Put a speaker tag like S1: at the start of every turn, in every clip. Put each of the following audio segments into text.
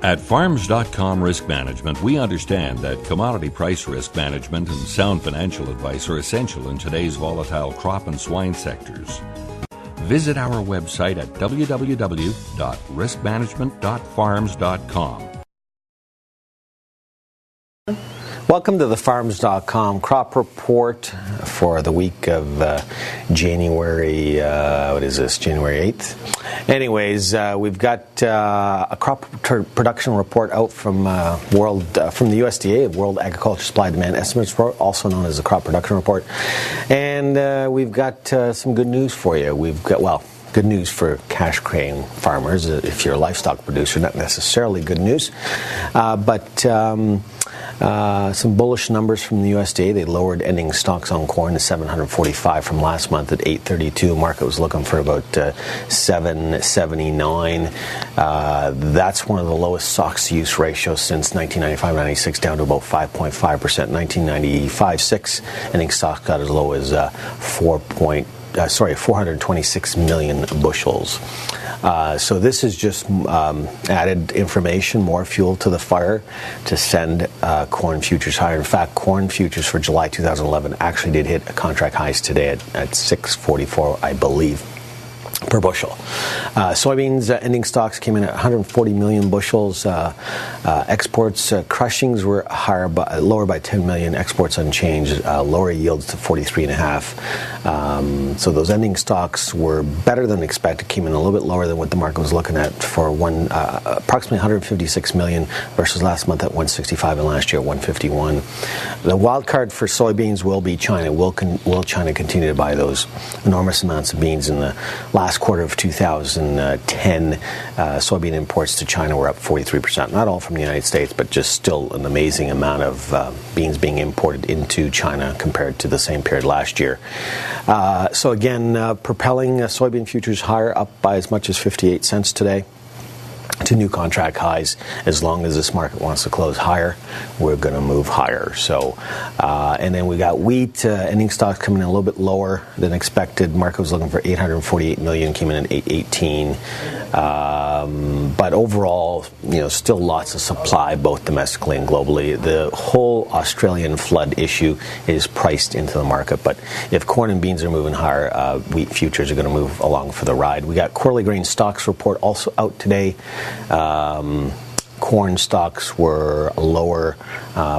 S1: At Farms.com Risk Management, we understand that commodity price risk management and sound financial advice are essential in today's volatile crop and swine sectors. Visit our website at www.riskmanagement.farms.com.
S2: Welcome to the Farms.com crop report for the week of January, January 8th. Anyways, we've got a crop production report out from the USDA, World Agriculture Supply Demand Estimates Report, also known as the crop production report. And we've got some good news for you. We've got, good news for cash crane farmers. If you're a livestock producer, not necessarily good news, but some bullish numbers from the USDA. They lowered ending stocks on corn to 745 from last month at 832. Market was looking for about 779. That's one of the lowest stocks-to-use ratios since 1995-96, down to about 5.5%. 1995-6, ending stocks got as low as 426 million bushels. So this is just added information, more fuel to the fire to send corn futures higher. In fact, corn futures for July 2011 actually did hit contract highs today at 644, I believe, per bushel. Soybeans ending stocks came in at 140 million bushels. Exports, crushings were lower by 10 million. Exports unchanged. Lower yields to 43.5. So those ending stocks were better than expected. Came in a little bit lower than what the market was looking at for approximately 156 million versus last month at 165 and last year at 151. The wild card for soybeans will be China. Will China continue to buy those enormous amounts of beans in the last quarter of 2010, soybean imports to China were up 43%. Not all from the United States, but just still an amazing amount of beans being imported into China compared to the same period last year. So again, propelling soybean futures higher, up by as much as 58 cents today to new contract highs. As long as this market wants to close higher, we're going to move higher. So, and then we got wheat ending stocks coming in a little bit lower than expected. Market was looking for 848 million, came in at 818. But overall, still lots of supply, both domestically and globally. The whole Australian flood issue is priced into the market. But if corn and beans are moving higher, wheat futures are going to move along for the ride. We got quarterly grain stocks report also out today. Corn stocks were lower,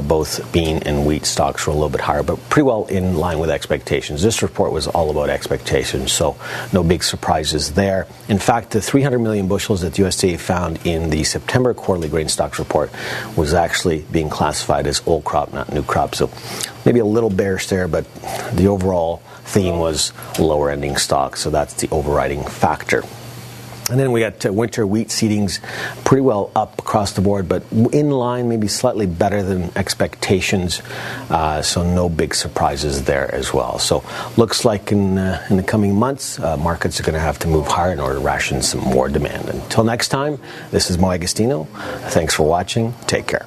S2: both bean and wheat stocks were a little bit higher, but pretty well in line with expectations. This report was all about expectations, so no big surprises there. In fact, the 300 million bushels that the USDA found in the September quarterly grain stocks report was actually being classified as old crop, not new crop, so maybe a little bearish there, but the overall theme was lower ending stocks, so that's the overriding factor. And then we got winter wheat seedings pretty well up across the board, but in line, maybe slightly better than expectations. So no big surprises there as well. So looks like in the coming months, markets are going to have to move higher in order to ration some more demand. Until next time, this is Agostino. Thanks for watching. Take care.